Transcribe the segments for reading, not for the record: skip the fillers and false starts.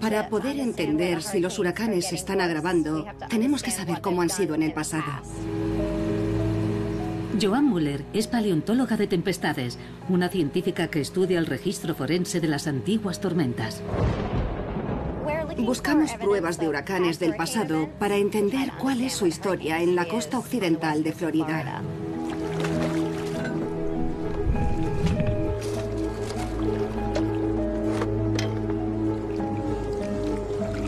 Para poder entender si los huracanes se están agravando, tenemos que saber cómo han sido en el pasado. Joan Muller es paleontóloga de tempestades, una científica que estudia el registro forense de las antiguas tormentas. Buscamos pruebas de huracanes del pasado para entender cuál es su historia en la costa occidental de Florida.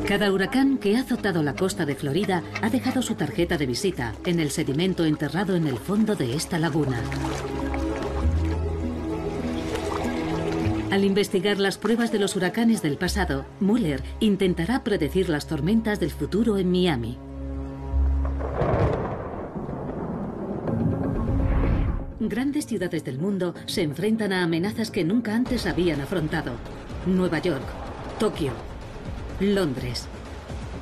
Cada huracán que ha azotado la costa de Florida ha dejado su tarjeta de visita en el sedimento enterrado en el fondo de esta laguna. Al investigar las pruebas de los huracanes del pasado, Muller intentará predecir las tormentas del futuro en Miami. Grandes ciudades del mundo se enfrentan a amenazas que nunca antes habían afrontado. Nueva York, Tokio, Londres,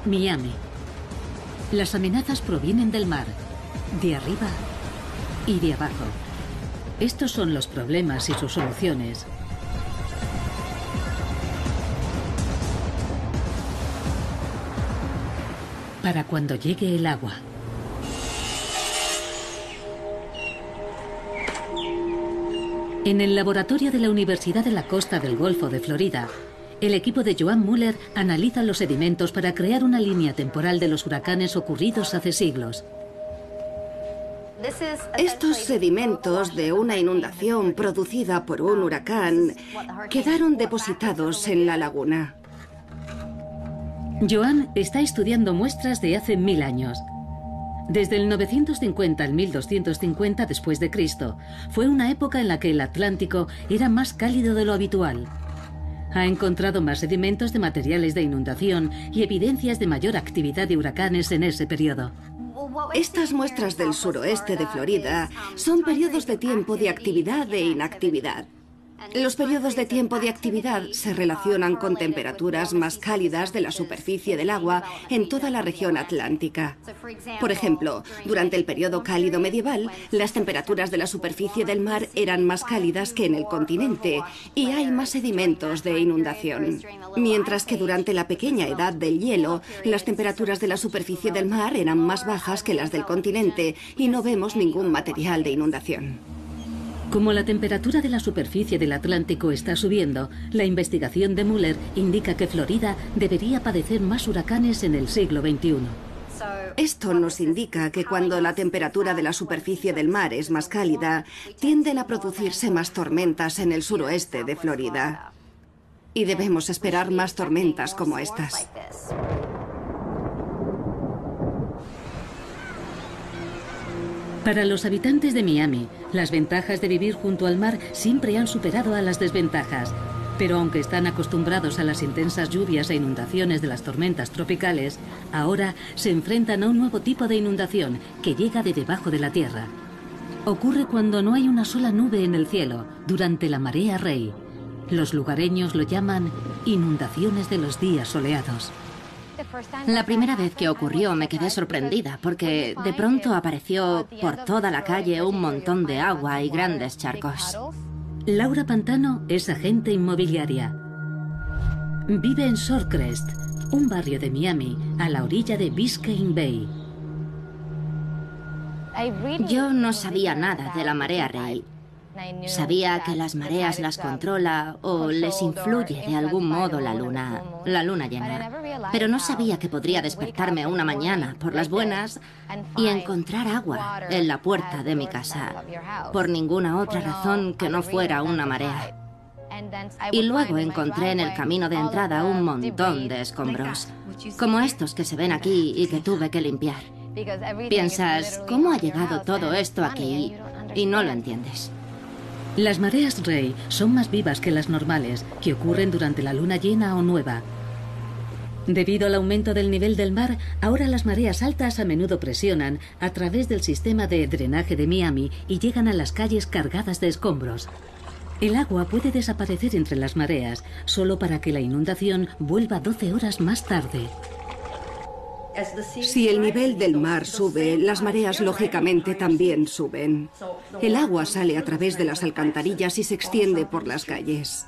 Miami. Las amenazas provienen del mar, de arriba y de abajo. Estos son los problemas y sus soluciones. Para cuando llegue el agua. En el laboratorio de la Universidad de la Costa del Golfo de Florida, el equipo de Joan Muller analiza los sedimentos para crear una línea temporal de los huracanes ocurridos hace siglos. Estos sedimentos de una inundación producida por un huracán quedaron depositados en la laguna. Joan está estudiando muestras de hace 1000 años. Desde el 950 al 1250 después de Cristo, fue una época en la que el Atlántico era más cálido de lo habitual. Ha encontrado más sedimentos de materiales de inundación y evidencias de mayor actividad de huracanes en ese periodo. Estas muestras del suroeste de Florida son periodos de tiempo de actividad e inactividad. Los periodos de tiempo de actividad se relacionan con temperaturas más cálidas de la superficie del agua en toda la región atlántica. Por ejemplo, durante el periodo cálido medieval, las temperaturas de la superficie del mar eran más cálidas que en el continente y hay más sedimentos de inundación. Mientras que durante la pequeña edad del hielo, las temperaturas de la superficie del mar eran más bajas que las del continente y no vemos ningún material de inundación. Como la temperatura de la superficie del Atlántico está subiendo, la investigación de Muller indica que Florida debería padecer más huracanes en el siglo XXI. Esto nos indica que cuando la temperatura de la superficie del mar es más cálida, tienden a producirse más tormentas en el suroeste de Florida. Y debemos esperar más tormentas como estas. Para los habitantes de Miami, las ventajas de vivir junto al mar siempre han superado a las desventajas. Pero aunque están acostumbrados a las intensas lluvias e inundaciones de las tormentas tropicales, ahora se enfrentan a un nuevo tipo de inundación que llega de debajo de la tierra. Ocurre cuando no hay una sola nube en el cielo, durante la marea rey. Los lugareños lo llaman inundaciones de los días soleados. La primera vez que ocurrió me quedé sorprendida porque de pronto apareció por toda la calle un montón de agua y grandes charcos. Laura Pantano es agente inmobiliaria. Vive en Shorecrest, un barrio de Miami, a la orilla de Biscayne Bay. Yo no sabía nada de la marea rey. Sabía que las mareas las controla o les influye de algún modo la luna llena. Pero no sabía que podría despertarme una mañana por las buenas y encontrar agua en la puerta de mi casa, por ninguna otra razón que no fuera una marea. Y luego encontré en el camino de entrada un montón de escombros, como estos que se ven aquí y que tuve que limpiar. Piensas, ¿cómo ha llegado todo esto aquí? Y no lo entiendes. Las mareas rey son más vivas que las normales, que ocurren durante la luna llena o nueva. Debido al aumento del nivel del mar, ahora las mareas altas a menudo presionan a través del sistema de drenaje de Miami y llegan a las calles cargadas de escombros. El agua puede desaparecer entre las mareas, solo para que la inundación vuelva 12 horas más tarde. Si el nivel del mar sube, las mareas lógicamente también suben. El agua sale a través de las alcantarillas y se extiende por las calles.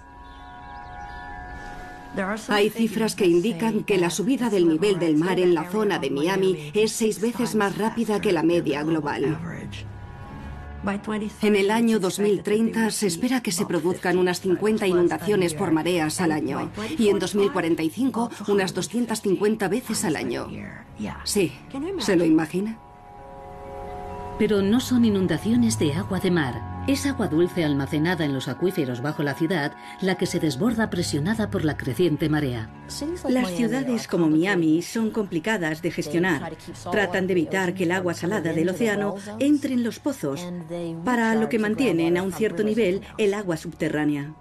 Hay cifras que indican que la subida del nivel del mar en la zona de Miami es 6 veces más rápida que la media global. En el año 2030 se espera que se produzcan unas 50 inundaciones por mareas al año y en 2045 unas 250 veces al año. Sí, ¿se lo imagina? Pero no son inundaciones de agua de mar. Es agua dulce almacenada en los acuíferos bajo la ciudad la que se desborda presionada por la creciente marea. Las ciudades como Miami son complicadas de gestionar. Tratan de evitar que el agua salada del océano entre en los pozos, para lo que mantienen a un cierto nivel el agua subterránea.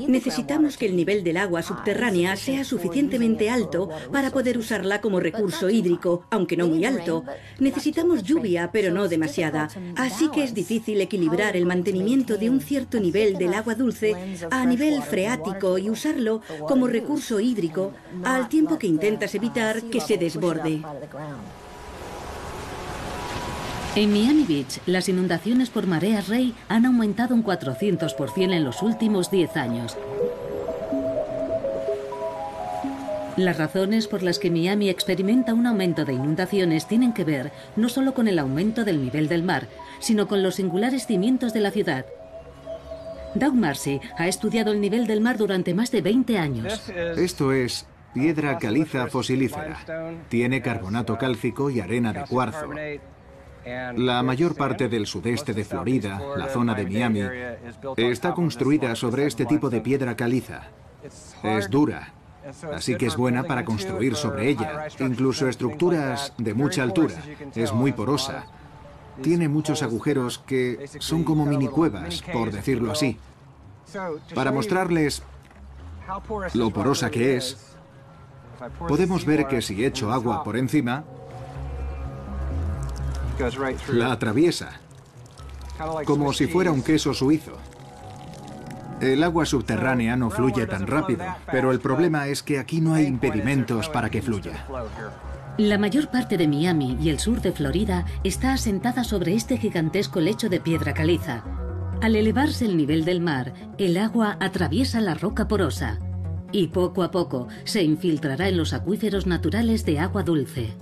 Necesitamos que el nivel del agua subterránea sea suficientemente alto para poder usarla como recurso hídrico, aunque no muy alto. Necesitamos lluvia, pero no demasiada. Así que es difícil equilibrar el mantenimiento de un cierto nivel del agua dulce a nivel freático y usarlo como recurso hídrico, al tiempo que intentas evitar que se desborde. En Miami Beach, las inundaciones por mareas Rey han aumentado un 400% en los últimos 10 años. Las razones por las que Miami experimenta un aumento de inundaciones tienen que ver no solo con el aumento del nivel del mar, sino con los singulares cimientos de la ciudad. Doug Marcy ha estudiado el nivel del mar durante más de 20 años. Esto es piedra caliza fosilífera. Tiene carbonato cálcico y arena de cuarzo. La mayor parte del sudeste de Florida, la zona de Miami, está construida sobre este tipo de piedra caliza. Es dura, así que es buena para construir sobre ella, incluso estructuras de mucha altura. Es muy porosa. Tiene muchos agujeros que son como mini cuevas, por decirlo así. Para mostrarles lo porosa que es, podemos ver que si echo agua por encima, la atraviesa, como si fuera un queso suizo. El agua subterránea no fluye tan rápido, pero el problema es que aquí no hay impedimentos para que fluya. La mayor parte de Miami y el sur de Florida está asentada sobre este gigantesco lecho de piedra caliza. Al elevarse el nivel del mar, el agua atraviesa la roca porosa y poco a poco se infiltrará en los acuíferos naturales de agua dulce.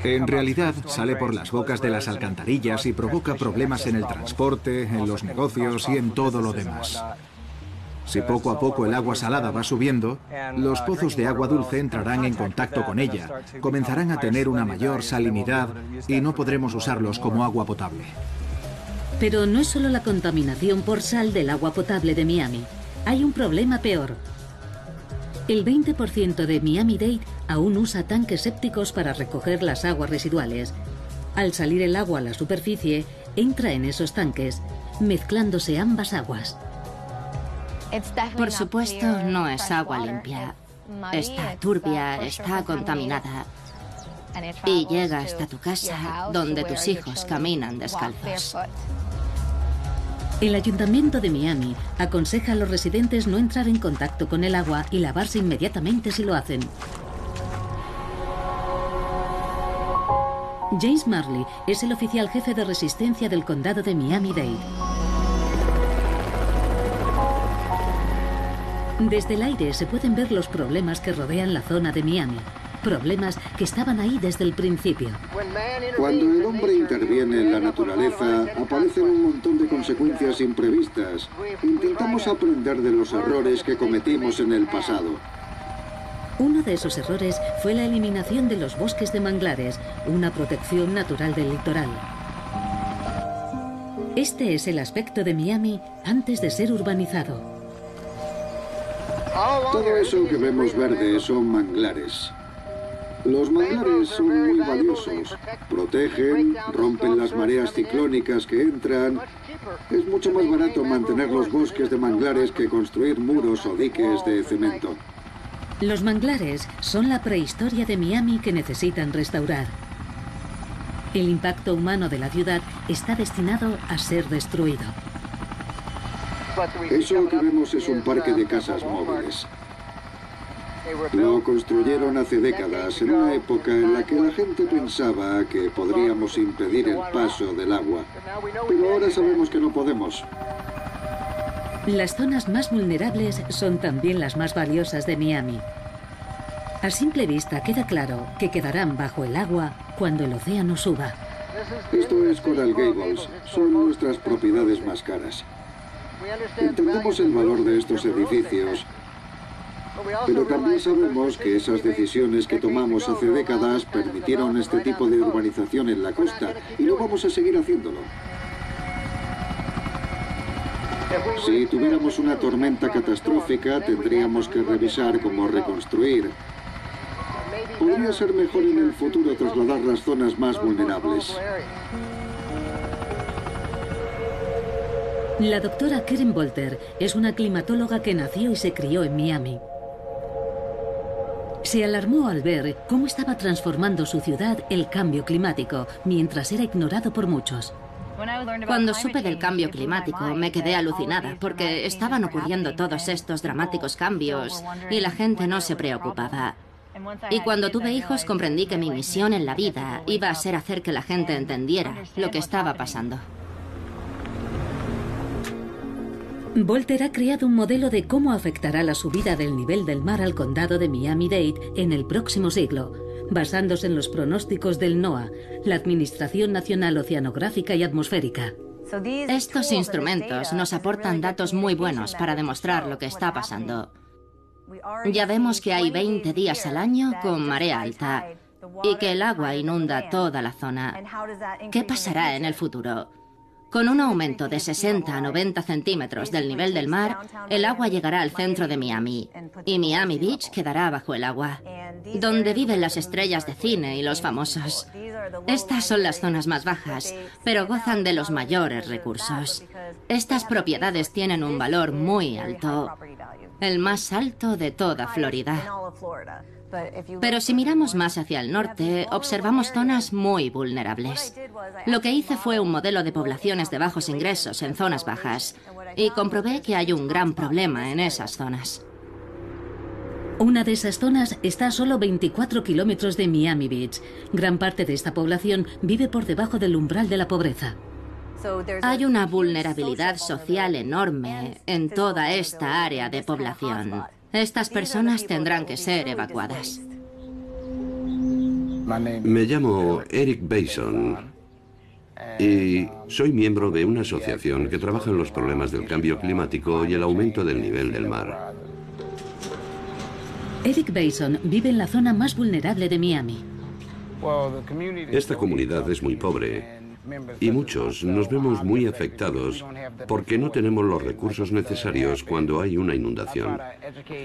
En realidad sale por las bocas de las alcantarillas y provoca problemas en el transporte, en los negocios y en todo lo demás. Si poco a poco el agua salada va subiendo, los pozos de agua dulce entrarán en contacto con ella, comenzarán a tener una mayor salinidad y no podremos usarlos como agua potable. Pero no es solo la contaminación por sal del agua potable de Miami. Hay un problema peor. El 20% de Miami-Dade aún usa tanques sépticos para recoger las aguas residuales. Al salir el agua a la superficie, entra en esos tanques, mezclándose ambas aguas. Por supuesto, no es agua limpia. Está turbia, está contaminada. Y llega hasta tu casa, donde tus hijos caminan descalzos. El Ayuntamiento de Miami aconseja a los residentes no entrar en contacto con el agua y lavarse inmediatamente si lo hacen. James Marley es el oficial jefe de resistencia del condado de Miami-Dade. Desde el aire se pueden ver los problemas que rodean la zona de Miami. Problemas que estaban ahí desde el principio. Cuando el hombre interviene en la naturaleza, aparecen un montón de consecuencias imprevistas. Intentamos aprender de los errores que cometimos en el pasado. Uno de esos errores fue la eliminación de los bosques de manglares, una protección natural del litoral. Este es el aspecto de Miami antes de ser urbanizado. Todo eso que vemos verde son manglares. Los manglares son muy valiosos. Protegen, rompen las mareas ciclónicas que entran. Es mucho más barato mantener los bosques de manglares que construir muros o diques de cemento. Los manglares son la prehistoria de Miami que necesitan restaurar. El impacto humano de la ciudad está destinado a ser destruido. Eso que vemos es un parque de casas móviles. Lo construyeron hace décadas, en una época en la que la gente pensaba que podríamos impedir el paso del agua. Pero ahora sabemos que no podemos. Las zonas más vulnerables son también las más valiosas de Miami. A simple vista queda claro que quedarán bajo el agua cuando el océano suba. Esto es Coral Gables. Son nuestras propiedades más caras. Entendemos el valor de estos edificios, pero también sabemos que esas decisiones que tomamos hace décadas permitieron este tipo de urbanización en la costa y no vamos a seguir haciéndolo. Si tuviéramos una tormenta catastrófica, tendríamos que revisar cómo reconstruir. Podría ser mejor en el futuro trasladar las zonas más vulnerables. La doctora Karen Bolter es una climatóloga que nació y se crió en Miami. Se alarmó al ver cómo estaba transformando su ciudad el cambio climático, mientras era ignorado por muchos. Cuando supe del cambio climático me quedé alucinada porque estaban ocurriendo todos estos dramáticos cambios y la gente no se preocupaba. Y cuando tuve hijos comprendí que mi misión en la vida iba a ser hacer que la gente entendiera lo que estaba pasando. Bolter ha creado un modelo de cómo afectará la subida del nivel del mar al condado de Miami-Dade en el próximo siglo, basándose en los pronósticos del NOAA, la Administración Nacional Oceanográfica y Atmosférica. Estos instrumentos nos aportan datos muy buenos para demostrar lo que está pasando. Ya vemos que hay 20 días al año con marea alta y que el agua inunda toda la zona. ¿Qué pasará en el futuro? Con un aumento de 60 a 90 centímetros del nivel del mar, el agua llegará al centro de Miami y Miami Beach quedará bajo el agua, donde viven las estrellas de cine y los famosos. Estas son las zonas más bajas, pero gozan de los mayores recursos. Estas propiedades tienen un valor muy alto, el más alto de toda Florida. Pero si miramos más hacia el norte, observamos zonas muy vulnerables. Lo que hice fue un modelo de poblaciones de bajos ingresos en zonas bajas y comprobé que hay un gran problema en esas zonas. Una de esas zonas está a solo 24 kilómetros de Miami Beach. Gran parte de esta población vive por debajo del umbral de la pobreza. Hay una vulnerabilidad social enorme en toda esta área de población. Estas personas tendrán que ser evacuadas. Me llamo Eric Bason y soy miembro de una asociación que trabaja en los problemas del cambio climático y el aumento del nivel del mar. Eric Bason vive en la zona más vulnerable de Miami. Esta comunidad es muy pobre y muchos nos vemos muy afectados porque no tenemos los recursos necesarios cuando hay una inundación.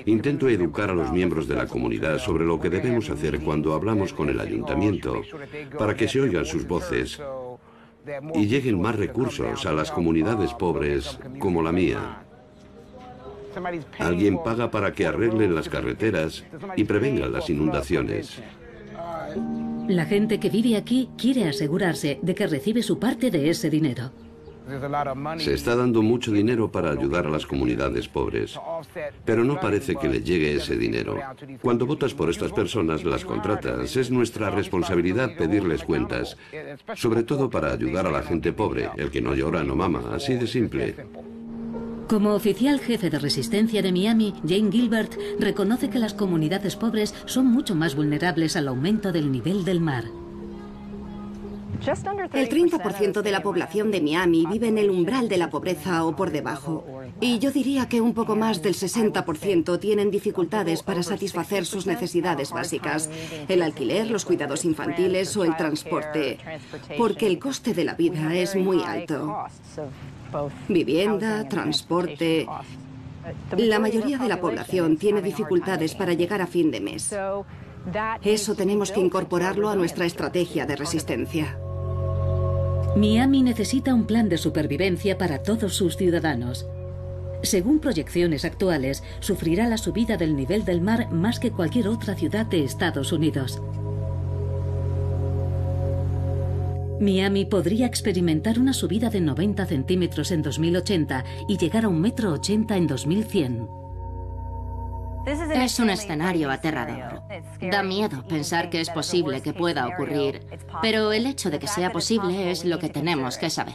Intento educar a los miembros de la comunidad sobre lo que debemos hacer cuando hablamos con el ayuntamiento para que se oigan sus voces y lleguen más recursos a las comunidades pobres como la mía. Alguien paga para que arreglen las carreteras y prevengan las inundaciones. La gente que vive aquí quiere asegurarse de que recibe su parte de ese dinero. Se está dando mucho dinero para ayudar a las comunidades pobres, pero no parece que le llegue ese dinero. Cuando votas por estas personas, las contratas. Es nuestra responsabilidad pedirles cuentas, sobre todo para ayudar a la gente pobre. El que no llora no mama, así de simple. Como oficial jefe de resistencia de Miami, Jane Gilbert reconoce que las comunidades pobres son mucho más vulnerables al aumento del nivel del mar. El 30% de la población de Miami vive en el umbral de la pobreza o por debajo. Y yo diría que un poco más del 60% tienen dificultades para satisfacer sus necesidades básicas. El alquiler, los cuidados infantiles o el transporte. Porque el coste de la vida es muy alto. Vivienda, transporte. La mayoría de la población tiene dificultades para llegar a fin de mes. Eso tenemos que incorporarlo a nuestra estrategia de resistencia. Miami necesita un plan de supervivencia para todos sus ciudadanos. Según proyecciones actuales, sufrirá la subida del nivel del mar más que cualquier otra ciudad de Estados Unidos. Miami podría experimentar una subida de 90 centímetros en 2080 y llegar a 1,80 m en 2100. Es un escenario aterrador. Da miedo pensar que es posible que pueda ocurrir, pero el hecho de que sea posible es lo que tenemos que saber.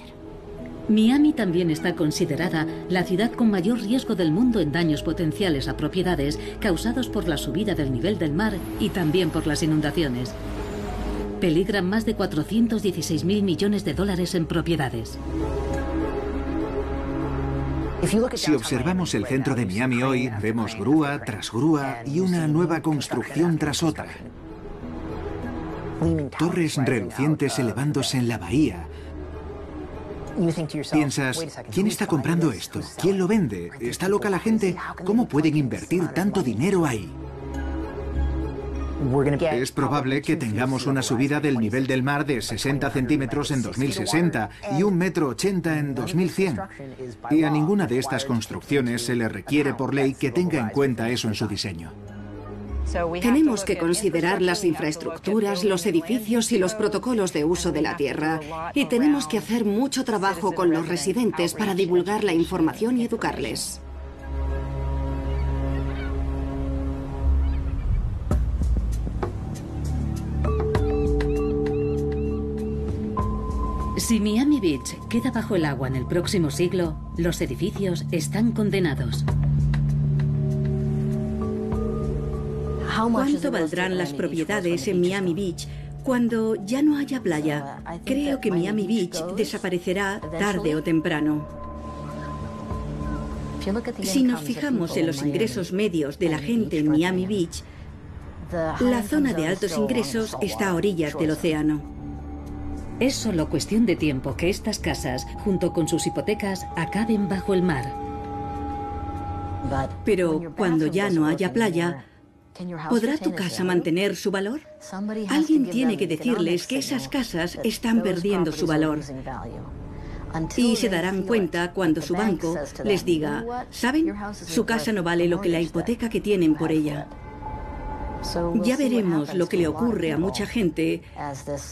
Miami también está considerada la ciudad con mayor riesgo del mundo en daños potenciales a propiedades causados por la subida del nivel del mar y también por las inundaciones. Peligran más de 416.000 millones de dólares en propiedades. Si observamos el centro de Miami hoy, vemos grúa tras grúa y una nueva construcción tras otra. Torres relucientes elevándose en la bahía. Piensas, ¿quién está comprando esto? ¿Quién lo vende? ¿Está loca la gente? ¿Cómo pueden invertir tanto dinero ahí? Es probable que tengamos una subida del nivel del mar de 60 centímetros en 2060 y 1,80 m en 2100. Y a ninguna de estas construcciones se le requiere por ley que tenga en cuenta eso en su diseño. Tenemos que considerar las infraestructuras, los edificios y los protocolos de uso de la tierra. Y tenemos que hacer mucho trabajo con los residentes para divulgar la información y educarles. Si Miami Beach queda bajo el agua en el próximo siglo, los edificios están condenados. ¿Cuánto valdrán las propiedades en Miami Beach cuando ya no haya playa? Creo que Miami Beach desaparecerá tarde o temprano. Si nos fijamos en los ingresos medios de la gente en Miami Beach, la zona de altos ingresos está a orillas del océano. Es solo cuestión de tiempo que estas casas, junto con sus hipotecas, acaben bajo el mar. Pero cuando ya no haya playa, ¿podrá tu casa mantener su valor? Alguien tiene que decirles que esas casas están perdiendo su valor. Y se darán cuenta cuando su banco les diga, ¿saben? Su casa no vale lo que la hipoteca que tienen por ella. Ya veremos lo que le ocurre a mucha gente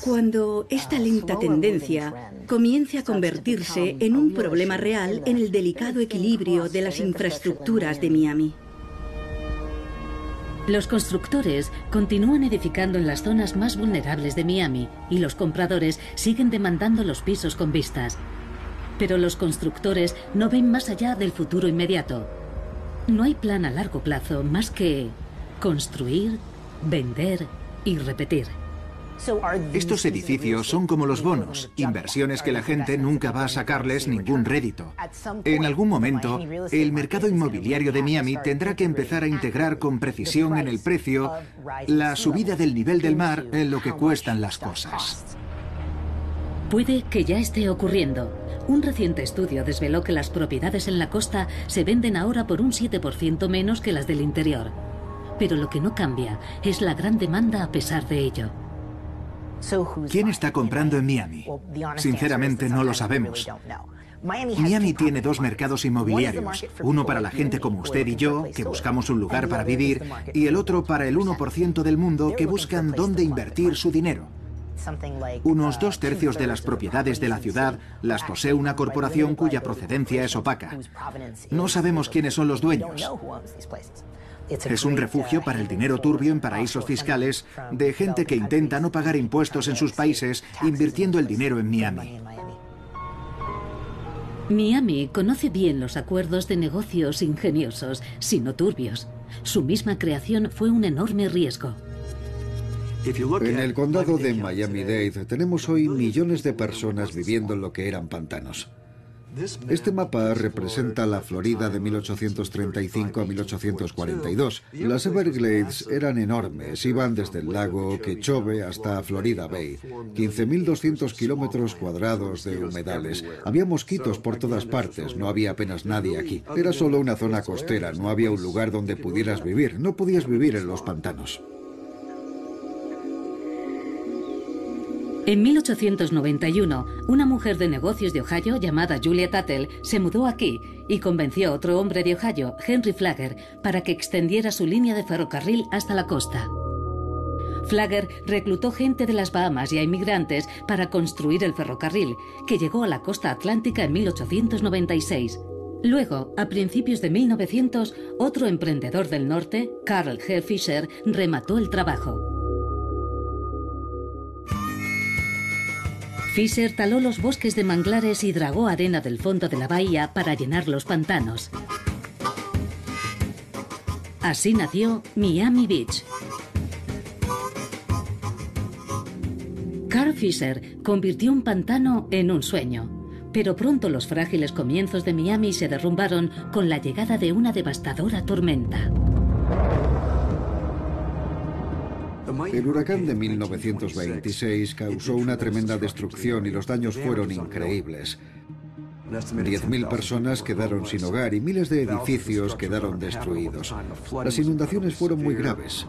cuando esta lenta tendencia comience a convertirse en un problema real en el delicado equilibrio de las infraestructuras de Miami. Los constructores continúan edificando en las zonas más vulnerables de Miami y los compradores siguen demandando los pisos con vistas. Pero los constructores no ven más allá del futuro inmediato. No hay plan a largo plazo más que construir, vender y repetir. Estos edificios son como los bonos, inversiones que la gente nunca va a sacarles ningún rédito. En algún momento, el mercado inmobiliario de Miami tendrá que empezar a integrar con precisión en el precio la subida del nivel del mar en lo que cuestan las cosas. Puede que ya esté ocurriendo. Un reciente estudio desveló que las propiedades en la costa se venden ahora por un 7% menos que las del interior. Pero lo que no cambia es la gran demanda a pesar de ello. ¿Quién está comprando en Miami? Sinceramente no lo sabemos. Miami tiene dos mercados inmobiliarios, uno para la gente como usted y yo, que buscamos un lugar para vivir, y el otro para el 1% del mundo que buscan dónde invertir su dinero. Unos 2/3 de las propiedades de la ciudad las posee una corporación cuya procedencia es opaca. No sabemos quiénes son los dueños. Es un refugio para el dinero turbio en paraísos fiscales de gente que intenta no pagar impuestos en sus países invirtiendo el dinero en Miami. Miami conoce bien los acuerdos de negocios ingeniosos, sino turbios. Su misma creación fue un enorme riesgo. En el condado de Miami-Dade tenemos hoy millones de personas viviendo en lo que eran pantanos. Este mapa representa la Florida de 1835 a 1842. Las Everglades eran enormes, iban desde el lago Quechove hasta Florida Bay. 15.200 kilómetros cuadrados de humedales. Había mosquitos por todas partes, no había apenas nadie aquí. Era solo una zona costera, no había un lugar donde pudieras vivir. No podías vivir en los pantanos. En 1891, una mujer de negocios de Ohio llamada Julia Tuttle se mudó aquí y convenció a otro hombre de Ohio, Henry Flagler, para que extendiera su línea de ferrocarril hasta la costa. Flagler reclutó gente de las Bahamas y a inmigrantes para construir el ferrocarril, que llegó a la costa atlántica en 1896. Luego, a principios de 1900, otro emprendedor del norte, Carl G. Fisher, remató el trabajo. Fisher taló los bosques de manglares y dragó arena del fondo de la bahía para llenar los pantanos. Así nació Miami Beach. Carl Fisher convirtió un pantano en un sueño, pero pronto los frágiles comienzos de Miami se derrumbaron con la llegada de una devastadora tormenta. El huracán de 1926 causó una tremenda destrucción y los daños fueron increíbles. 10.000 personas quedaron sin hogar y miles de edificios quedaron destruidos. Las inundaciones fueron muy graves.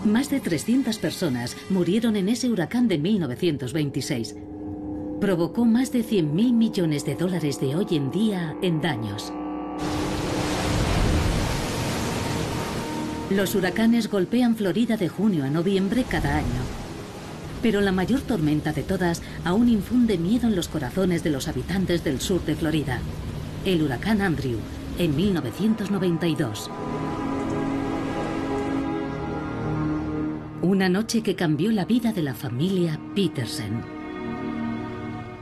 Más de 300 personas murieron en ese huracán de 1926. Provocó más de 100.000 millones de dólares de hoy en día en daños. Los huracanes golpean Florida de junio a noviembre cada año. Pero la mayor tormenta de todas aún infunde miedo en los corazones de los habitantes del sur de Florida. El huracán Andrew, en 1992. Una noche que cambió la vida de la familia Petersen.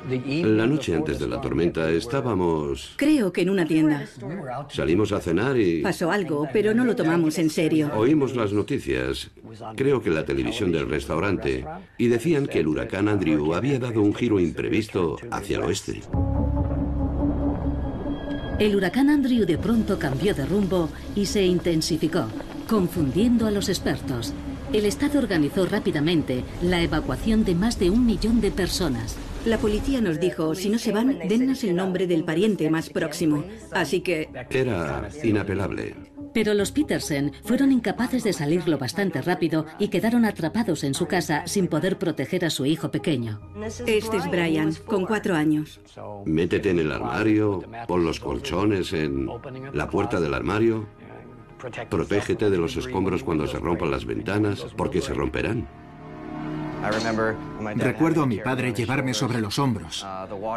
La noche antes de la tormenta estábamos... Creo que en una tienda. Salimos a cenar y... Pasó algo, pero no lo tomamos en serio. Oímos las noticias, creo que la televisión del restaurante, y decían que el huracán Andrew había dado un giro imprevisto hacia el oeste. El huracán Andrew de pronto cambió de rumbo y se intensificó, confundiendo a los expertos. El Estado organizó rápidamente la evacuación de más de 1 millón de personas. La policía nos dijo, si no se van, dennos el nombre del pariente más próximo. Así que... Era inapelable. Pero los Petersen fueron incapaces de salir lo bastante rápido y quedaron atrapados en su casa sin poder proteger a su hijo pequeño. Este es Brian, con 4 años. Métete en el armario, pon los colchones en la puerta del armario. Protégete de los escombros cuando se rompan las ventanas, porque se romperán. Recuerdo a mi padre llevarme sobre los hombros.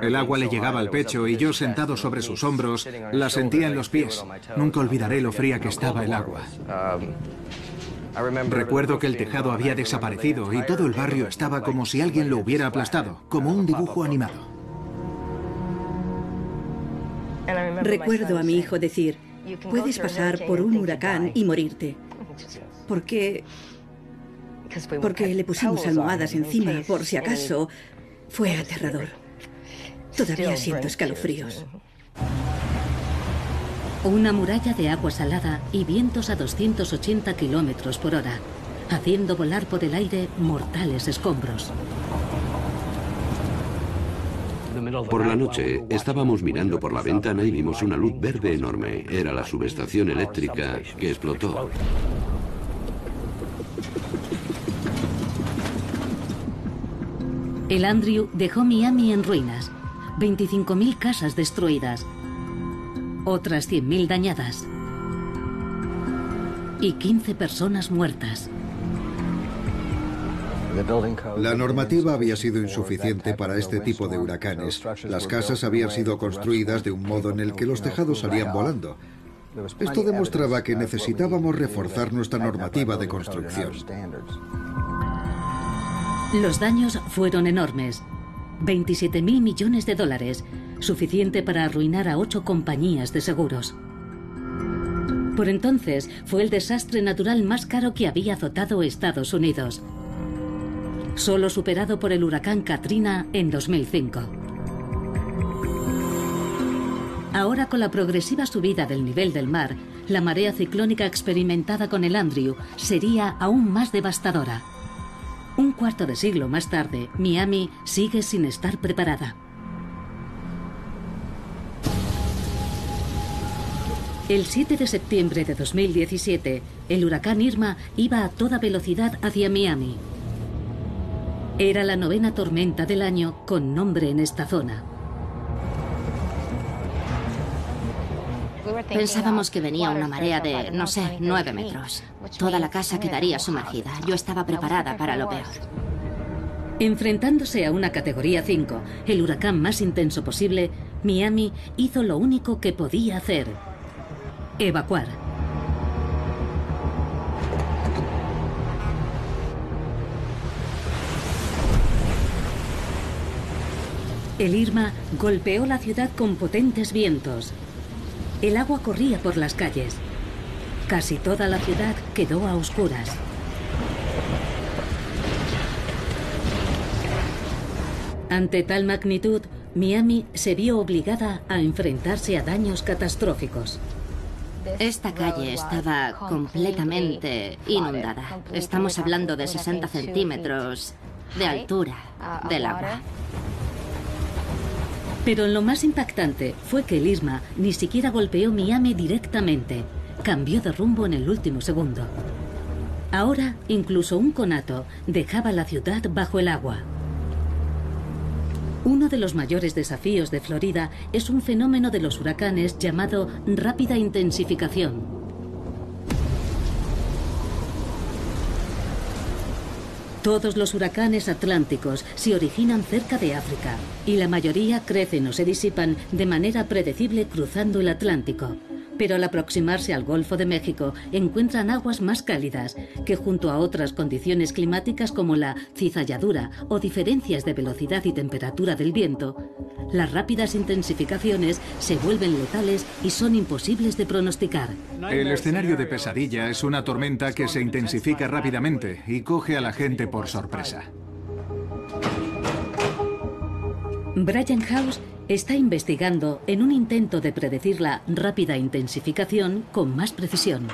El agua le llegaba al pecho y yo, sentado sobre sus hombros, la sentía en los pies. Nunca olvidaré lo fría que estaba el agua. Recuerdo que el tejado había desaparecido y todo el barrio estaba como si alguien lo hubiera aplastado, como un dibujo animado. Recuerdo a mi hijo decir, puedes pasar por un huracán y morirte. Porque le pusimos almohadas encima, por si acaso. Fue aterrador. Todavía siento escalofríos. Una muralla de agua salada y vientos a 280 kilómetros por hora, haciendo volar por el aire mortales escombros. Por la noche, estábamos mirando por la ventana y vimos una luz verde enorme. Era la subestación eléctrica que explotó. El Andrew dejó Miami en ruinas, 25.000 casas destruidas, otras 100.000 dañadas y 15 personas muertas. La normativa había sido insuficiente para este tipo de huracanes. Las casas habían sido construidas de un modo en el que los tejados salían volando. Esto demostraba que necesitábamos reforzar nuestra normativa de construcción. Los daños fueron enormes. 27.000 millones de dólares, suficiente para arruinar a 8 compañías de seguros. Por entonces, fue el desastre natural más caro que había azotado Estados Unidos, solo superado por el huracán Katrina en 2005. Ahora, con la progresiva subida del nivel del mar, la marea ciclónica experimentada con el Andrew sería aún más devastadora. Un cuarto de siglo más tarde, Miami sigue sin estar preparada. El 7 de septiembre de 2017, el huracán Irma iba a toda velocidad hacia Miami. Era la 9ª tormenta del año con nombre en esta zona. Pensábamos que venía una marea de, no sé, 9 metros. Toda la casa quedaría sumergida. Yo estaba preparada para lo peor. Enfrentándose a una categoría 5, el huracán más intenso posible, Miami hizo lo único que podía hacer: evacuar. El Irma golpeó la ciudad con potentes vientos. El agua corría por las calles. Casi toda la ciudad quedó a oscuras. Ante tal magnitud, Miami se vio obligada a enfrentarse a daños catastróficos. Esta calle estaba completamente inundada. Estamos hablando de 60 centímetros de altura del agua. Pero lo más impactante fue que el Irma ni siquiera golpeó Miami directamente. Cambió de rumbo en el último segundo. Ahora, incluso un conato dejaba la ciudad bajo el agua. Uno de los mayores desafíos de Florida es un fenómeno de los huracanes llamado rápida intensificación. Todos los huracanes atlánticos se originan cerca de África y la mayoría crecen o se disipan de manera predecible cruzando el Atlántico. Pero al aproximarse al Golfo de México encuentran aguas más cálidas que, junto a otras condiciones climáticas como la cizalladura o diferencias de velocidad y temperatura del viento, las rápidas intensificaciones se vuelven letales y son imposibles de pronosticar. El escenario de pesadilla es una tormenta que se intensifica rápidamente y coge a la gente por sorpresa. Brian House está investigando en un intento de predecir la rápida intensificación con más precisión.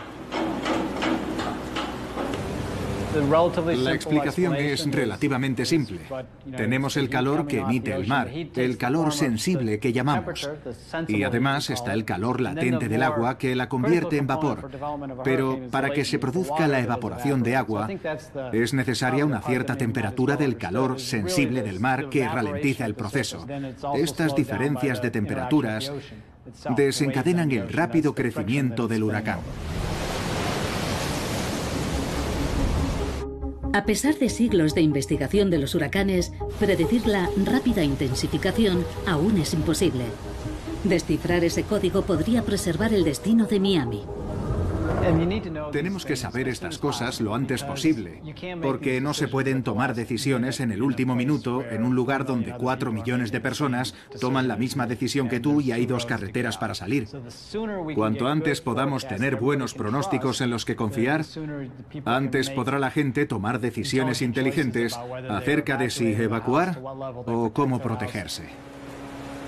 La explicación es relativamente simple. Tenemos el calor que emite el mar, el calor sensible que llamamos. Y además está el calor latente del agua que la convierte en vapor. Pero para que se produzca la evaporación de agua, es necesaria una cierta temperatura del calor sensible del mar que ralentiza el proceso. Estas diferencias de temperaturas desencadenan el rápido crecimiento del huracán. A pesar de siglos de investigación de los huracanes, predecir la rápida intensificación aún es imposible. Descifrar ese código podría preservar el destino de Miami. Tenemos que saber estas cosas lo antes posible, porque no se pueden tomar decisiones en el último minuto en un lugar donde 4 millones de personas toman la misma decisión que tú y hay 2 carreteras para salir. Cuanto antes podamos tener buenos pronósticos en los que confiar, antes podrá la gente tomar decisiones inteligentes acerca de si evacuar o cómo protegerse.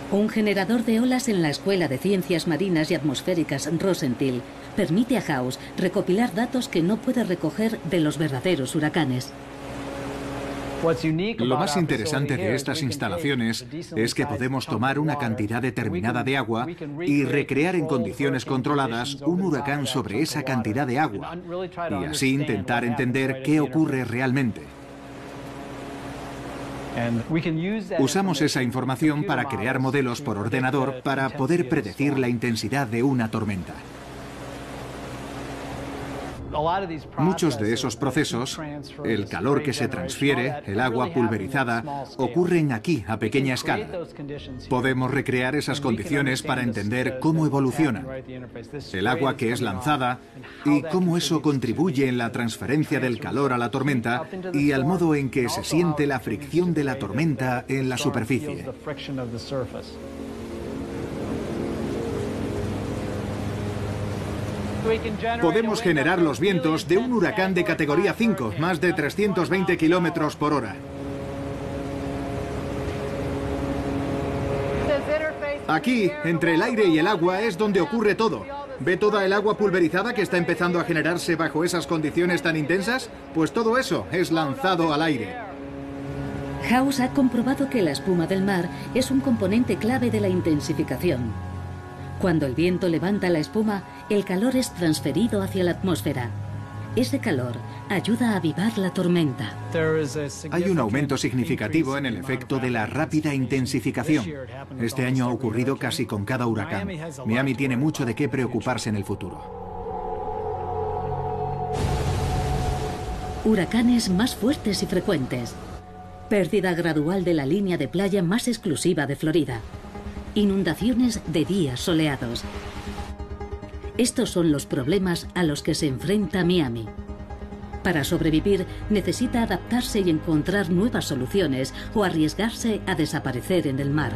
Un generador de olas en la Escuela de Ciencias Marinas y Atmosféricas Rosenthal permite a House recopilar datos que no puede recoger de los verdaderos huracanes. Lo más interesante de estas instalaciones es que podemos tomar una cantidad determinada de agua y recrear en condiciones controladas un huracán sobre esa cantidad de agua, y así intentar entender qué ocurre realmente. Usamos esa información para crear modelos por ordenador para poder predecir la intensidad de una tormenta. Muchos de esos procesos, el calor que se transfiere, el agua pulverizada, ocurren aquí a pequeña escala. Podemos recrear esas condiciones para entender cómo evolucionan, el agua que es lanzada y cómo eso contribuye en la transferencia del calor a la tormenta y al modo en que se siente la fricción de la tormenta en la superficie. Podemos generar los vientos de un huracán de categoría 5, más de 320 kilómetros por hora. Aquí, entre el aire y el agua, es donde ocurre todo. ¿Ve toda el agua pulverizada que está empezando a generarse bajo esas condiciones tan intensas? Pues todo eso es lanzado al aire. House ha comprobado que la espuma del mar es un componente clave de la intensificación. Cuando el viento levanta la espuma, el calor es transferido hacia la atmósfera. Ese calor ayuda a avivar la tormenta. Hay un aumento significativo en el efecto de la rápida intensificación. Este año ha ocurrido casi con cada huracán. Miami tiene mucho de qué preocuparse en el futuro. Huracanes más fuertes y frecuentes. Pérdida gradual de la línea de playa más exclusiva de Florida. Inundaciones de días soleados. Estos son los problemas a los que se enfrenta Miami. Para sobrevivir, necesita adaptarse y encontrar nuevas soluciones o arriesgarse a desaparecer en el mar.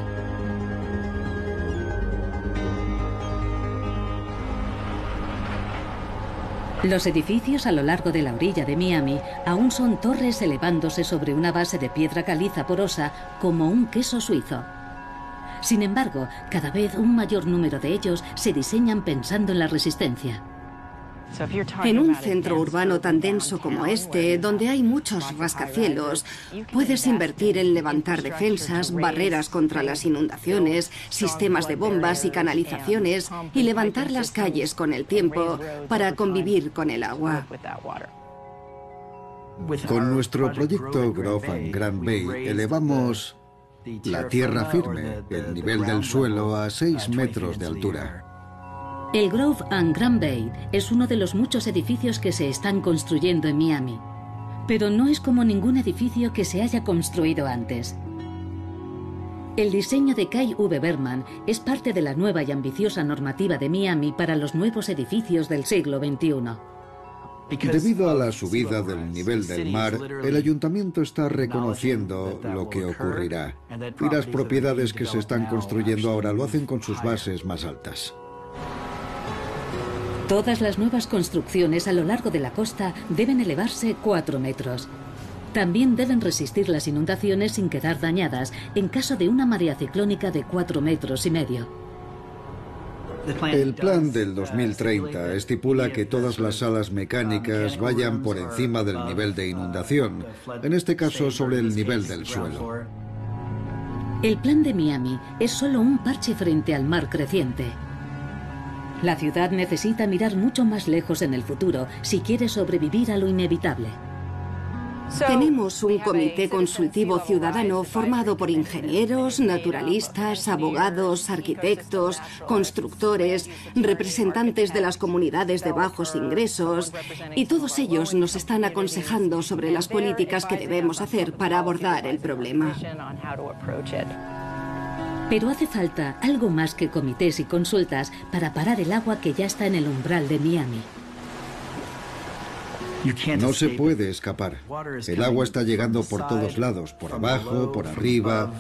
Los edificios a lo largo de la orilla de Miami aún son torres elevándose sobre una base de piedra caliza porosa como un queso suizo. Sin embargo, cada vez un mayor número de ellos se diseñan pensando en la resistencia. En un centro urbano tan denso como este, donde hay muchos rascacielos, puedes invertir en levantar defensas, barreras contra las inundaciones, sistemas de bombas y canalizaciones, y levantar las calles con el tiempo para convivir con el agua. Con nuestro proyecto Grove and Grand Bay elevamos la tierra firme, el nivel del suelo, a 6 metros de altura. El Grove and Grand Bay es uno de los muchos edificios que se están construyendo en Miami. Pero no es como ningún edificio que se haya construido antes. El diseño de Kai V. Berman es parte de la nueva y ambiciosa normativa de Miami para los nuevos edificios del siglo XXI. Debido a la subida del nivel del mar, el ayuntamiento está reconociendo lo que ocurrirá. Y las propiedades que se están construyendo ahora lo hacen con sus bases más altas. Todas las nuevas construcciones a lo largo de la costa deben elevarse 4 metros. También deben resistir las inundaciones sin quedar dañadas en caso de una marea ciclónica de 4,5 metros. El plan del 2030 estipula que todas las salas mecánicas vayan por encima del nivel de inundación, en este caso sobre el nivel del suelo. El plan de Miami es solo un parche frente al mar creciente. La ciudad necesita mirar mucho más lejos en el futuro si quiere sobrevivir a lo inevitable. Tenemos un comité consultivo ciudadano formado por ingenieros, naturalistas, abogados, arquitectos, constructores, representantes de las comunidades de bajos ingresos, y todos ellos nos están aconsejando sobre las políticas que debemos hacer para abordar el problema. Pero hace falta algo más que comités y consultas para parar el agua que ya está en el umbral de Miami. No se puede escapar. El agua está llegando por todos lados, por abajo, por arriba.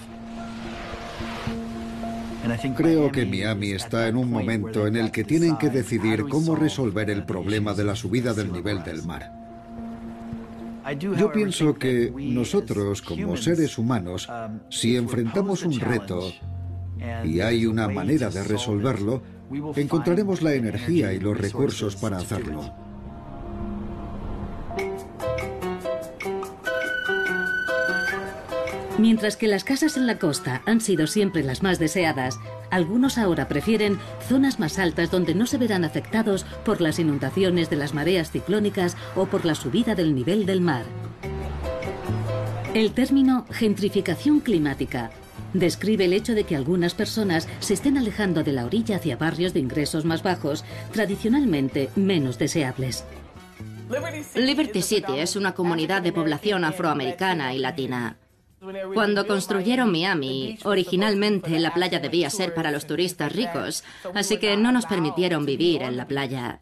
Creo que Miami está en un momento en el que tienen que decidir cómo resolver el problema de la subida del nivel del mar. Yo pienso que nosotros, como seres humanos, si enfrentamos un reto y hay una manera de resolverlo, encontraremos la energía y los recursos para hacerlo. Mientras que las casas en la costa han sido siempre las más deseadas, algunos ahora prefieren zonas más altas donde no se verán afectados por las inundaciones de las mareas ciclónicas o por la subida del nivel del mar. El término gentrificación climática describe el hecho de que algunas personas se estén alejando de la orilla hacia barrios de ingresos más bajos, tradicionalmente menos deseables. Liberty City es una comunidad de población afroamericana y latina. Cuando construyeron Miami, originalmente la playa debía ser para los turistas ricos, así que no nos permitieron vivir en la playa.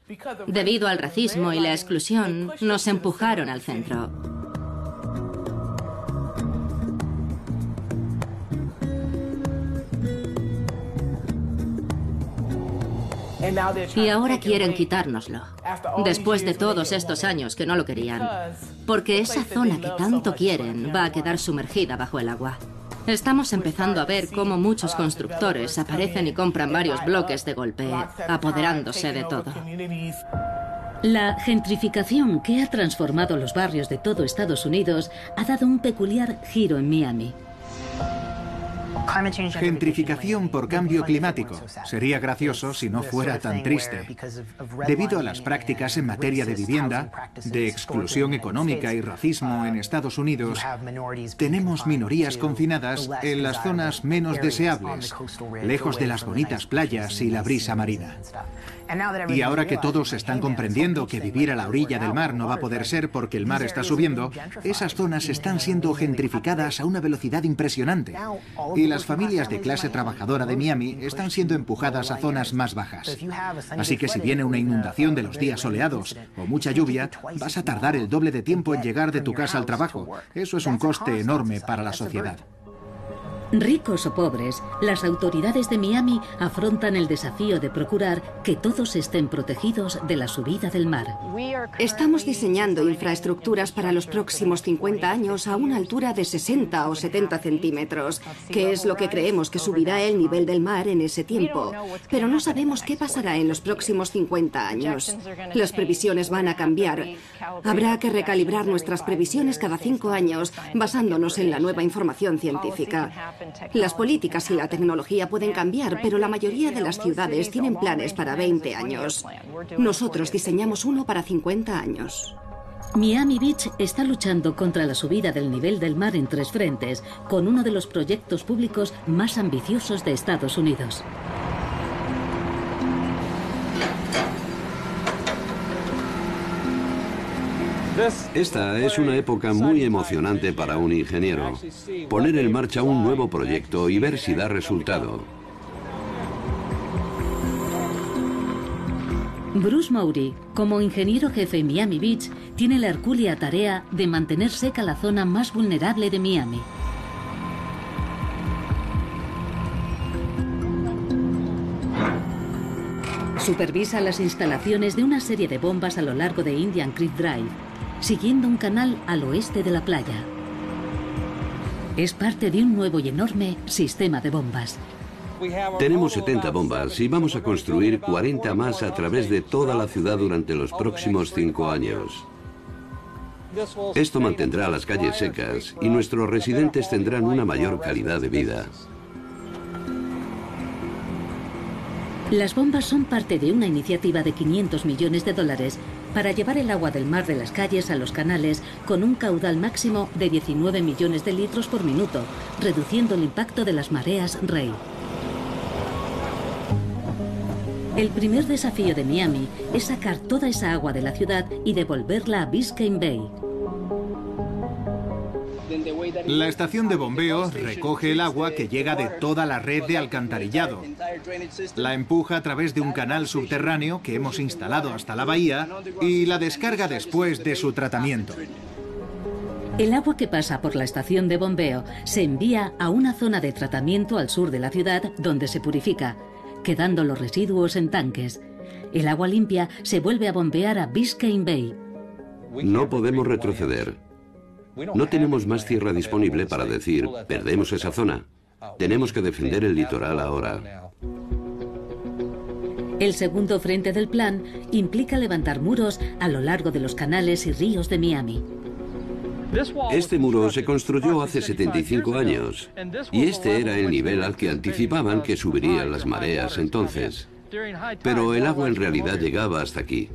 Debido al racismo y la exclusión, nos empujaron al centro. Y ahora quieren quitárnoslo, después de todos estos años que no lo querían, porque esa zona que tanto quieren va a quedar sumergida bajo el agua. Estamos empezando a ver cómo muchos constructores aparecen y compran varios bloques de golpe, apoderándose de todo. La gentrificación que ha transformado los barrios de todo Estados Unidos ha dado un peculiar giro en Miami. Gentrificación por cambio climático. Sería gracioso si no fuera tan triste. Debido a las prácticas en materia de vivienda, de exclusión económica y racismo en Estados Unidos, tenemos minorías confinadas en las zonas menos deseables, lejos de las bonitas playas y la brisa marina. Y ahora que todos están comprendiendo que vivir a la orilla del mar no va a poder ser porque el mar está subiendo, esas zonas están siendo gentrificadas a una velocidad impresionante. Y las familias de clase trabajadora de Miami están siendo empujadas a zonas más bajas. Así que si viene una inundación de los días soleados o mucha lluvia, vas a tardar el doble de tiempo en llegar de tu casa al trabajo. Eso es un coste enorme para la sociedad. Ricos o pobres, las autoridades de Miami afrontan el desafío de procurar que todos estén protegidos de la subida del mar. Estamos diseñando infraestructuras para los próximos 50 años a una altura de 60 o 70 centímetros, que es lo que creemos que subirá el nivel del mar en ese tiempo. Pero no sabemos qué pasará en los próximos 50 años. Las previsiones van a cambiar. Habrá que recalibrar nuestras previsiones cada 5 años, basándonos en la nueva información científica. Las políticas y la tecnología pueden cambiar, pero la mayoría de las ciudades tienen planes para 20 años. Nosotros diseñamos uno para 50 años. Miami Beach está luchando contra la subida del nivel del mar en 3 frentes, con uno de los proyectos públicos más ambiciosos de Estados Unidos. Esta es una época muy emocionante para un ingeniero. Poner en marcha un nuevo proyecto y ver si da resultado. Bruce Mowry, como ingeniero jefe en Miami Beach, tiene la hercúlea tarea de mantener seca la zona más vulnerable de Miami. Supervisa las instalaciones de una serie de bombas a lo largo de Indian Creek Drive, siguiendo un canal al oeste de la playa. Es parte de un nuevo y enorme sistema de bombas. Tenemos 70 bombas y vamos a construir 40 más a través de toda la ciudad durante los próximos 5 años. Esto mantendrá las calles secas y nuestros residentes tendrán una mayor calidad de vida. Las bombas son parte de una iniciativa de $500 millones para llevar el agua del mar de las calles a los canales con un caudal máximo de 19 millones de litros por minuto, reduciendo el impacto de las mareas Rey. El primer desafío de Miami es sacar toda esa agua de la ciudad y devolverla a Biscayne Bay. La estación de bombeo recoge el agua que llega de toda la red de alcantarillado. La empuja a través de un canal subterráneo que hemos instalado hasta la bahía y la descarga después de su tratamiento. El agua que pasa por la estación de bombeo se envía a una zona de tratamiento al sur de la ciudad donde se purifica, quedando los residuos en tanques. El agua limpia se vuelve a bombear a Biscayne Bay. No podemos retroceder. No tenemos más tierra disponible para decir, perdemos esa zona. Tenemos que defender el litoral ahora. El segundo frente del plan implica levantar muros a lo largo de los canales y ríos de Miami. Este muro se construyó hace 75 años y este era el nivel al que anticipaban que subirían las mareas entonces. Pero el agua en realidad llegaba hasta aquí.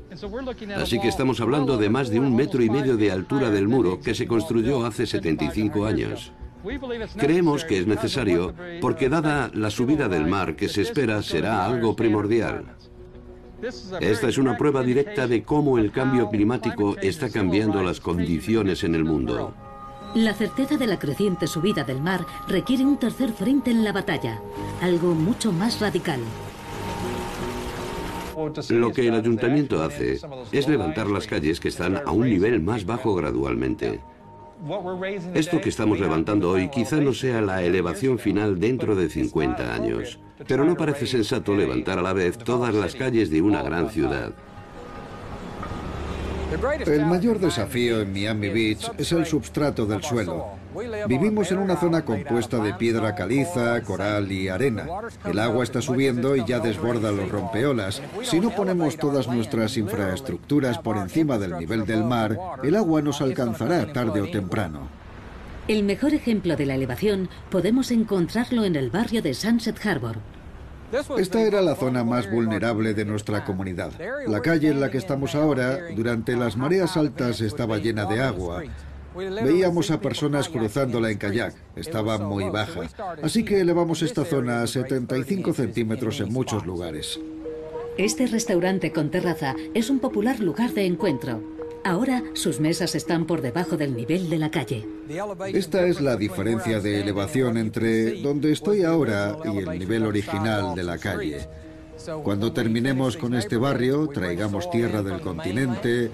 Así que estamos hablando de más de 1,5 metros de altura del muro que se construyó hace 75 años. Creemos que es necesario porque dada la subida del mar que se espera será algo primordial. Esta es una prueba directa de cómo el cambio climático está cambiando las condiciones en el mundo. La certeza de la creciente subida del mar requiere un tercer frente en la batalla, algo mucho más radical. Lo que el ayuntamiento hace es levantar las calles que están a un nivel más bajo gradualmente. Esto que estamos levantando hoy quizá no sea la elevación final dentro de 50 años, pero no parece sensato levantar a la vez todas las calles de una gran ciudad. El mayor desafío en Miami Beach es el substrato del suelo. Vivimos en una zona compuesta de piedra caliza, coral y arena. El agua está subiendo y ya desborda los rompeolas. Si no ponemos todas nuestras infraestructuras por encima del nivel del mar, el agua nos alcanzará tarde o temprano. El mejor ejemplo de la elevación podemos encontrarlo en el barrio de Sunset Harbor. Esta era la zona más vulnerable de nuestra comunidad. La calle en la que estamos ahora, durante las mareas altas, estaba llena de agua. Veíamos a personas cruzándola en kayak. Estaba muy baja. Así que elevamos esta zona a 75 centímetros en muchos lugares. Este restaurante con terraza es un popular lugar de encuentro. Ahora sus mesas están por debajo del nivel de la calle. Esta es la diferencia de elevación entre donde estoy ahora y el nivel original de la calle. Cuando terminemos con este barrio, traigamos tierra del continente,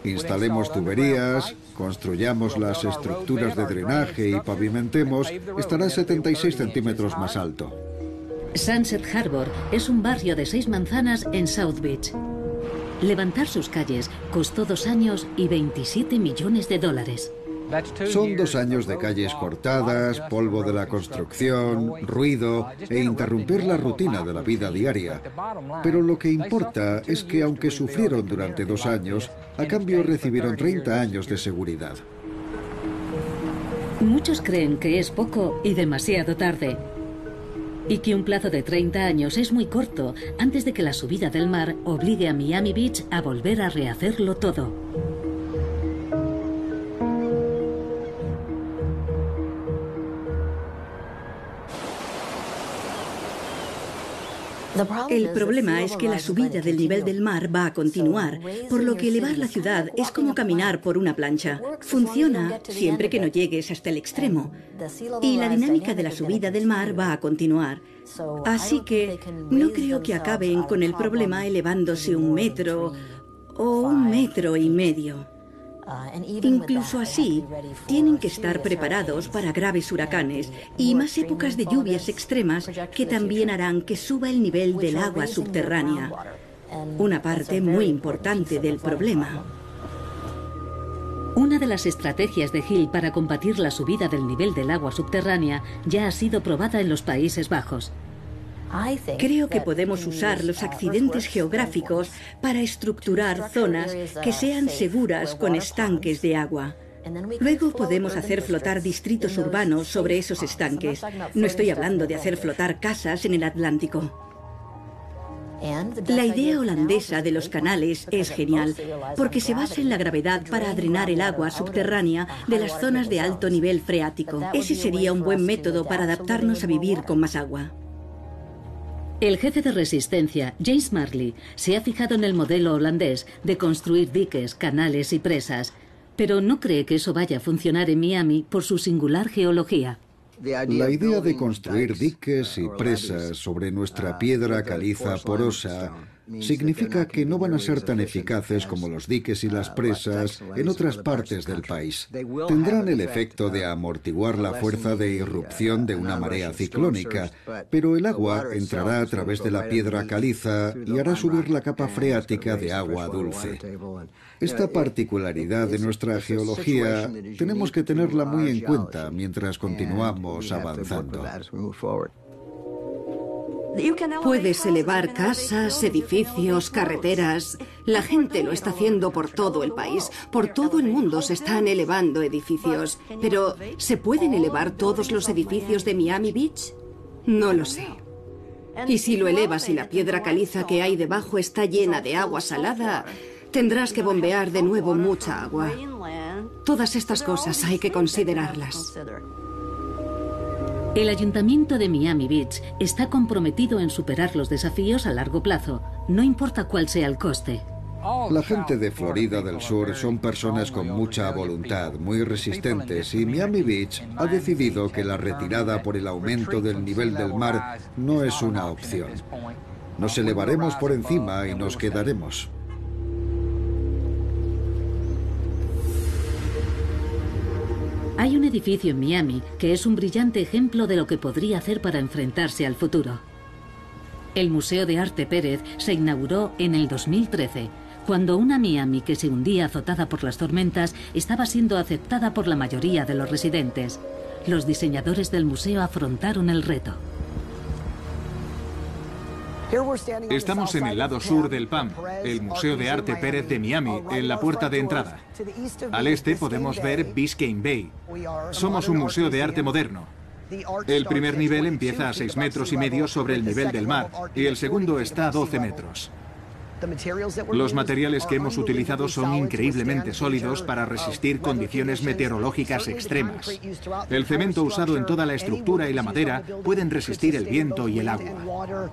instalemos tuberías, construyamos las estructuras de drenaje y pavimentemos, estará 76 centímetros más alto. Sunset Harbor es un barrio de 6 manzanas en South Beach. Levantar sus calles costó 2 años y $27 millones. Son 2 años de calles cortadas, polvo de la construcción, ruido e interrumpir la rutina de la vida diaria. Pero lo que importa es que aunque sufrieron durante 2 años, a cambio recibieron 30 años de seguridad. Muchos creen que es poco y demasiado tarde, y que un plazo de 30 años es muy corto antes de que la subida del mar obligue a Miami Beach a volver a rehacerlo todo. El problema es que la subida del nivel del mar va a continuar, por lo que elevar la ciudad es como caminar por una plancha. Funciona siempre que no llegues hasta el extremo. Y la dinámica de la subida del mar va a continuar. Así que no creo que acaben con el problema elevándose 1 metro o 1,5 metros. Incluso así, tienen que estar preparados para graves huracanes y más épocas de lluvias extremas que también harán que suba el nivel del agua subterránea. Una parte muy importante del problema. Una de las estrategias de Hill para combatir la subida del nivel del agua subterránea ya ha sido probada en los Países Bajos. Creo que podemos usar los accidentes geográficos para estructurar zonas que sean seguras con estanques de agua. Luego podemos hacer flotar distritos urbanos sobre esos estanques. No estoy hablando de hacer flotar casas en el Atlántico. La idea holandesa de los canales es genial, porque se basa en la gravedad para drenar el agua subterránea de las zonas de alto nivel freático. Ese sería un buen método para adaptarnos a vivir con más agua. El jefe de resistencia, James Marley, se ha fijado en el modelo holandés de construir diques, canales y presas, pero no cree que eso vaya a funcionar en Miami por su singular geología. La idea de construir diques y presas sobre nuestra piedra caliza porosa significa que no van a ser tan eficaces como los diques y las presas en otras partes del país. Tendrán el efecto de amortiguar la fuerza de irrupción de una marea ciclónica, pero el agua entrará a través de la piedra caliza y hará subir la capa freática de agua dulce. Esta particularidad de nuestra geología tenemos que tenerla muy en cuenta mientras continuamos avanzando. Puedes elevar casas, edificios, carreteras. La gente lo está haciendo por todo el país. Por todo el mundo se están elevando edificios. Pero, ¿se pueden elevar todos los edificios de Miami Beach? No lo sé. Y si lo elevas y la piedra caliza que hay debajo está llena de agua salada, tendrás que bombear de nuevo mucha agua. Todas estas cosas hay que considerarlas. El Ayuntamiento de Miami Beach está comprometido en superar los desafíos a largo plazo, no importa cuál sea el coste. La gente de Florida del Sur son personas con mucha voluntad, muy resistentes, y Miami Beach ha decidido que la retirada por el aumento del nivel del mar no es una opción. Nos elevaremos por encima y nos quedaremos. Hay un edificio en Miami que es un brillante ejemplo de lo que podría hacer para enfrentarse al futuro. El Museo de Arte Pérez se inauguró en el 2013, cuando una Miami que se hundía azotada por las tormentas estaba siendo aceptada por la mayoría de los residentes. Los diseñadores del museo afrontaron el reto. Estamos en el lado sur del PAM, el Museo de Arte Pérez de Miami, en la puerta de entrada. Al este podemos ver Biscayne Bay. Somos un museo de arte moderno. El primer nivel empieza a 6,5 metros sobre el nivel del mar y el segundo está a 12 metros. Los materiales que hemos utilizado son increíblemente sólidos para resistir condiciones meteorológicas extremas. El cemento usado en toda la estructura y la madera pueden resistir el viento y el agua.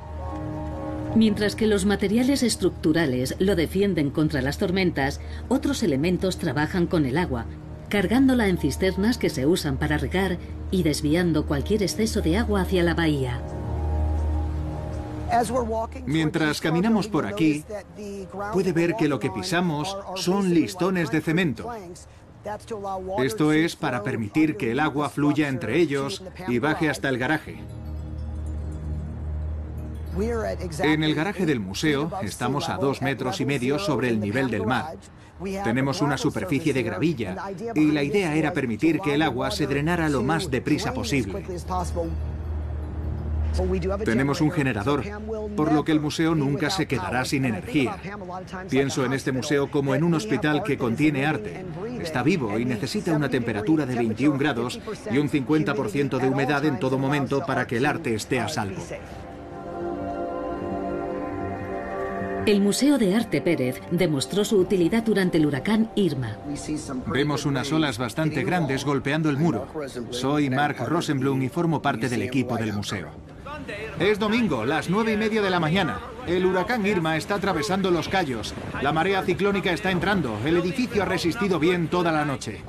Mientras que los materiales estructurales lo defienden contra las tormentas, otros elementos trabajan con el agua, cargándola en cisternas que se usan para regar y desviando cualquier exceso de agua hacia la bahía. Mientras caminamos por aquí, puede ver que lo que pisamos son listones de cemento. Esto es para permitir que el agua fluya entre ellos y baje hasta el garaje. En el garaje del museo estamos a 2,5 metros sobre el nivel del mar. Tenemos una superficie de gravilla y la idea era permitir que el agua se drenara lo más deprisa posible. Tenemos un generador, por lo que el museo nunca se quedará sin energía. Pienso en este museo como en un hospital que contiene arte. Está vivo y necesita una temperatura de 21 grados y un 50% de humedad en todo momento para que el arte esté a salvo. El Museo de Arte Pérez demostró su utilidad durante el huracán Irma. Vemos unas olas bastante grandes golpeando el muro. Soy Mark Rosenblum y formo parte del equipo del museo. Es domingo, las 9:30 de la mañana. El huracán Irma está atravesando Los Cayos. La marea ciclónica está entrando. El edificio ha resistido bien toda la noche.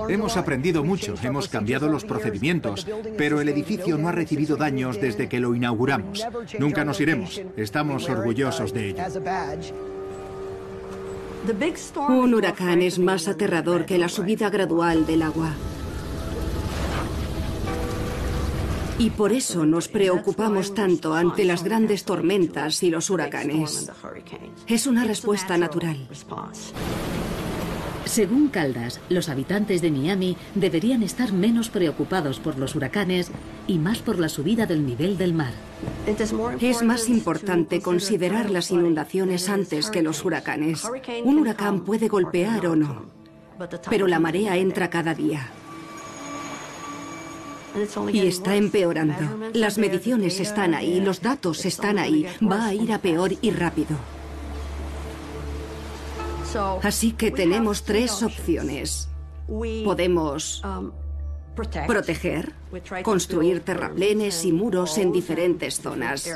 Hemos aprendido mucho, hemos cambiado los procedimientos, pero el edificio no ha recibido daños desde que lo inauguramos. Nunca nos iremos. Estamos orgullosos de ello. Un huracán es más aterrador que la subida gradual del agua. Y por eso nos preocupamos tanto ante las grandes tormentas y los huracanes. Es una respuesta natural. Según Caldas, los habitantes de Miami deberían estar menos preocupados por los huracanes y más por la subida del nivel del mar. Es más importante considerar las inundaciones antes que los huracanes. Un huracán puede golpear o no, pero la marea entra cada día. Y está empeorando. Las mediciones están ahí, los datos están ahí. Va a ir a peor y rápido. Así que tenemos 3 opciones. Podemos proteger, construir terraplenes y muros en diferentes zonas.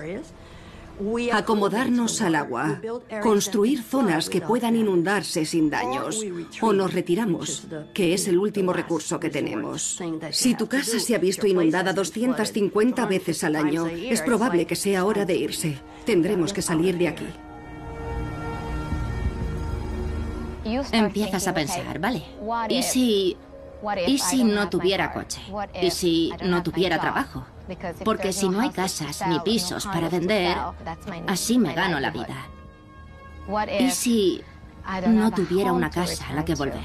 Acomodarnos al agua, construir zonas que puedan inundarse sin daños, o nos retiramos, que es el último recurso que tenemos. Si tu casa se ha visto inundada 250 veces al año, es probable que sea hora de irse. Tendremos que salir de aquí. Empiezas a pensar, vale, ¿y si no tuviera coche? ¿Y si no tuviera trabajo? Porque si no hay casas ni pisos para vender, así me gano la vida. ¿Y si no tuviera una casa a la que volver?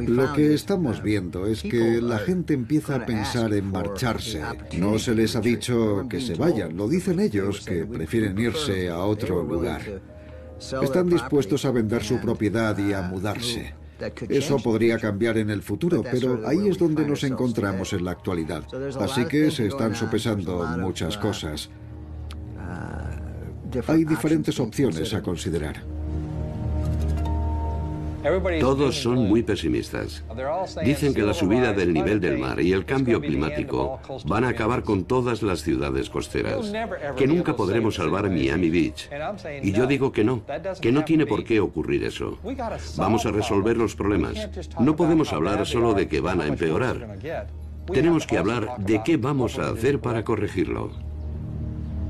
Lo que estamos viendo es que la gente empieza a pensar en marcharse. No se les ha dicho que se vayan, lo dicen ellos, que prefieren irse a otro lugar. Están dispuestos a vender su propiedad y a mudarse. Eso podría cambiar en el futuro, pero ahí es donde nos encontramos en la actualidad. Así que se están sopesando muchas cosas. Hay diferentes opciones a considerar. Todos son muy pesimistas. Dicen que la subida del nivel del mar y el cambio climático van a acabar con todas las ciudades costeras, que nunca podremos salvar Miami Beach. Y yo digo que no tiene por qué ocurrir eso. Vamos a resolver los problemas. No podemos hablar solo de que van a empeorar. Tenemos que hablar de qué vamos a hacer para corregirlo.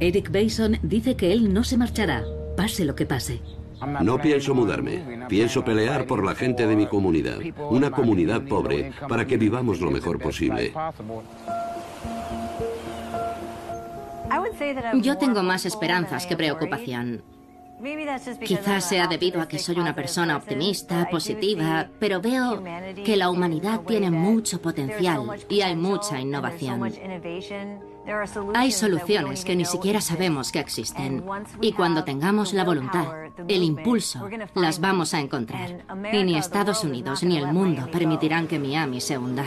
Eric Bason dice que él no se marchará, pase lo que pase. No pienso mudarme, pienso pelear por la gente de mi comunidad, una comunidad pobre, para que vivamos lo mejor posible. Yo tengo más esperanzas que preocupación. Quizás sea debido a que soy una persona optimista, positiva, pero veo que la humanidad tiene mucho potencial y hay mucha innovación. Hay soluciones que ni siquiera sabemos que existen. Y cuando tengamos la voluntad, el impulso, las vamos a encontrar. Y ni Estados Unidos ni el mundo permitirán que Miami se hunda.